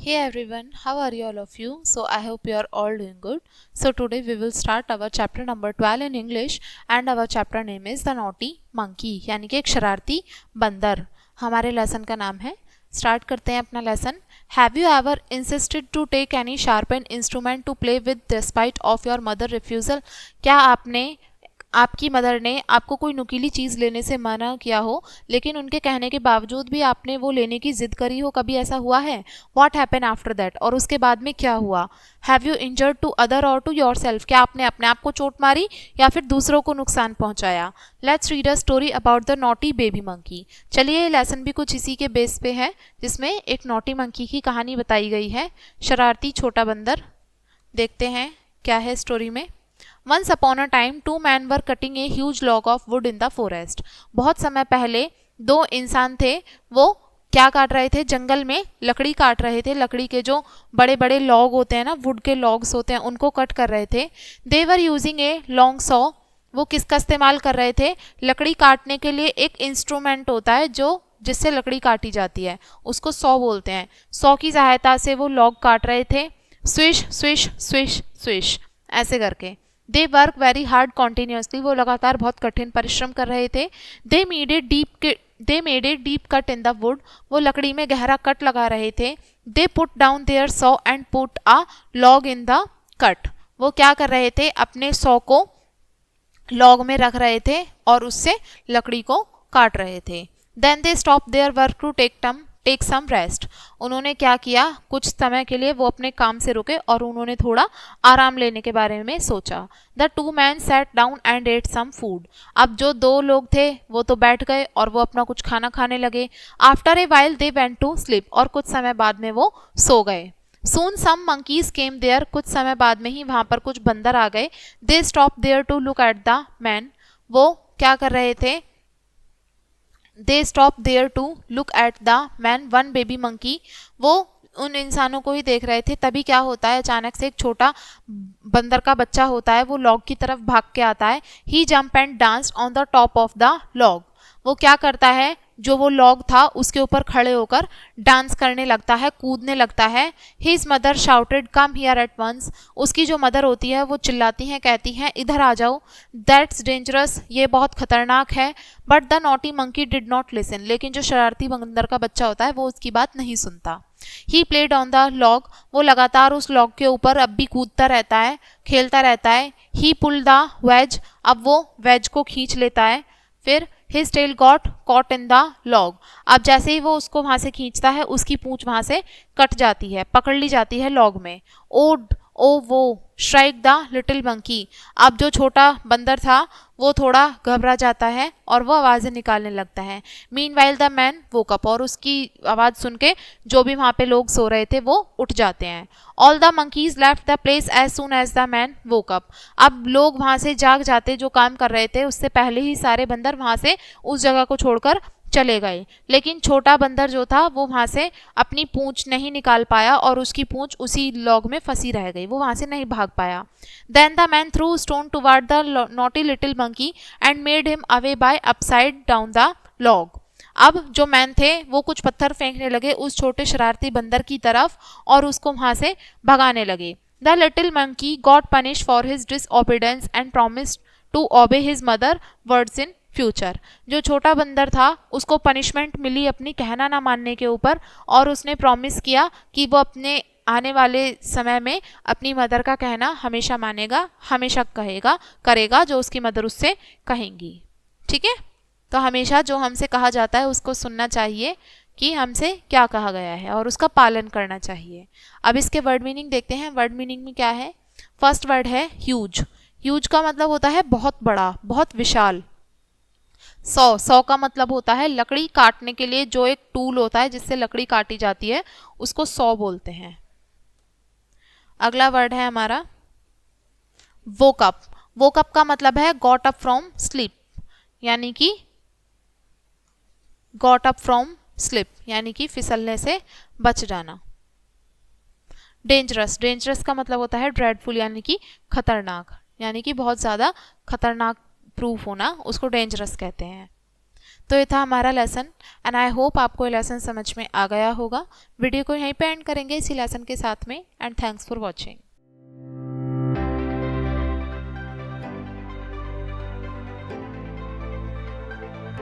Hey everyone, how are you all of you? So I hope you are all doing good. So today we will start our chapter number 12 in English and our chapter name is The Naughty Monkey यानी कि एक शरारती बंदर हमारे lesson का नाम है. Start करते हैं अपना lesson. Have you ever insisted to take any sharpened instrument to play with despite of your mother refusal? क्या आपकी मदर ने आपको कोई नुकीली चीज़ लेने से मना किया हो लेकिन उनके कहने के बावजूद भी आपने वो लेने की जिद करी हो? कभी ऐसा हुआ है? What happen after that? और उसके बाद में क्या हुआ? Have you injured to other or to yourself? क्या आपने अपने आप को चोट मारी या फिर दूसरों को नुकसान पहुंचाया? Let's read a story about the naughty baby monkey. चलिए ये लेसन भी कुछ इसी के बेस पे है जिसमें एक नॉटी मंकी की कहानी बताई गई है, शरारती छोटा बंदर. देखते हैं क्या है स्टोरी में. Once upon a time, two men were cutting a huge log of wood in the forest. बहुत समय पहले दो इंसान थे, वो क्या काट रहे थे? जंगल में लकड़ी काट रहे थे. लकड़ी के जो बड़े बड़े लॉग होते हैं ना, वुड के लॉग्स होते हैं, उनको कट कर रहे थे. They were using a long saw. वो किसका इस्तेमाल कर रहे थे? लकड़ी काटने के लिए एक इंस्ट्रूमेंट होता है जो जिससे लकड़ी काटी जाती है, उसको सॉ बोलते हैं. सॉ की सहायता से वो लॉग काट रहे थे. स्विश स्विश स्विश स्विश ऐसे करके. They work very hard continuously. वो लगातार बहुत कठिन परिश्रम कर रहे थे. They made a deep cut in the wood. वो लकड़ी में गहरा कट लगा रहे थे. They put down their saw and put a log in the cut. वो क्या कर रहे थे? अपने सॉ को लॉग में रख रहे थे और उससे लकड़ी को काट रहे थे. Then they stop their work to take some rest. उन्होंने क्या किया? कुछ समय के लिए वो अपने काम से रुके और उन्होंने थोड़ा आराम लेने के बारे में सोचा. The two man sat down and ate some food. अब जो दो लोग थे वो तो बैठ गए और वो अपना कुछ खाना खाने लगे. After a while they went to sleep. और कुछ समय बाद में वो सो गए. Soon some monkeys came there. कुछ समय बाद में ही वहां पर कुछ बंदर आ गए. They stopped there to look at the man. वो क्या कर रहे थे? They stopped there to look at the man. One baby monkey. वो उन इंसानों को ही देख रहे थे. तभी क्या होता है? अचानक से एक छोटा बंदर का बच्चा होता है, वो लॉग की तरफ भाग के आता है. He jumped and danced on the top of the log. वो क्या करता है? जो वो लॉग था उसके ऊपर खड़े होकर डांस करने लगता है, कूदने लगता है. His mother shouted come here at once. उसकी जो मदर होती है वो चिल्लाती हैं, कहती हैं इधर आ जाओ. That's dangerous. ये बहुत खतरनाक है. But the naughty monkey did not listen. लेकिन जो शरारती बंदर का बच्चा होता है वो उसकी बात नहीं सुनता. He played on the log. वो लगातार उस लॉग के ऊपर अब भी कूदता रहता है, खेलता रहता है. ही पुल द वेज. अब वो वेज को खींच लेता है. फिर His tail got caught in the log. अब जैसे ही वो उसको वहां से खींचता है, उसकी पूंछ वहां से कट जाती है, पकड़ ली जाती है लॉग में. ओ वो स्ट्राइक द लिटिल मंकी. अब जो छोटा बंदर था वो थोड़ा घबरा जाता है और वो आवाज़ें निकालने लगता है. Meanwhile the man woke up. और उसकी आवाज़ सुन के जो भी वहाँ पे लोग सो रहे थे वो उठ जाते हैं. All the monkeys left the place as soon as the man woke up. अब लोग वहाँ से जाग जाते, जो काम कर रहे थे उससे पहले ही सारे बंदर वहाँ से उस जगह को छोड़कर चले गए. लेकिन छोटा बंदर जो था वो वहां से अपनी पूंछ नहीं निकाल पाया और उसकी पूंछ उसी लॉग में फंसी रह गई, वो वहां से नहीं भाग पाया. Then the man threw stone toward the naughty little monkey and made him away by upside down the log. अब जो मैन थे वो कुछ पत्थर फेंकने लगे उस छोटे शरारती बंदर की तरफ और उसको वहां से भगाने लगे. The little monkey got punish for his disobedience and promised to obey his mother words in future. जो छोटा बंदर था उसको पनिशमेंट मिली अपनी कहना ना मानने के ऊपर और उसने प्रॉमिस किया कि वो अपने आने वाले समय में अपनी मदर का कहना हमेशा मानेगा, हमेशा करेगा जो उसकी मदर उससे कहेंगी. ठीक है, तो हमेशा जो हमसे कहा जाता है उसको सुनना चाहिए कि हमसे क्या कहा गया है और उसका पालन करना चाहिए. अब इसके वर्ड मीनिंग देखते हैं. वर्ड मीनिंग में क्या है? फर्स्ट वर्ड है ह्यूज. ह्यूज का मतलब होता है बहुत बड़ा, बहुत विशाल. सॉ का मतलब होता है लकड़ी काटने के लिए जो एक टूल होता है जिससे लकड़ी काटी जाती है, उसको सॉ बोलते हैं. अगला वर्ड है हमारा वोक अप. वोक अप का मतलब है गॉट अप फ्रॉम स्लीप, यानी कि गॉट अप फ्रॉम स्लिप यानी कि फिसलने से बच जाना. डेंजरस. डेंजरस का मतलब होता है ड्रेडफुल यानी कि खतरनाक, यानी कि बहुत ज़्यादा खतरनाक प्रूफ होना, उसको डेंजरस कहते हैं. तो ये था हमारा लेसन एंड आई होप आपको ये लेसन समझ में आ गया होगा। वीडियो को यहीं पे एंड करेंगे इसी लेसन के साथ में एंड थैंक्स फॉर वॉचिंग।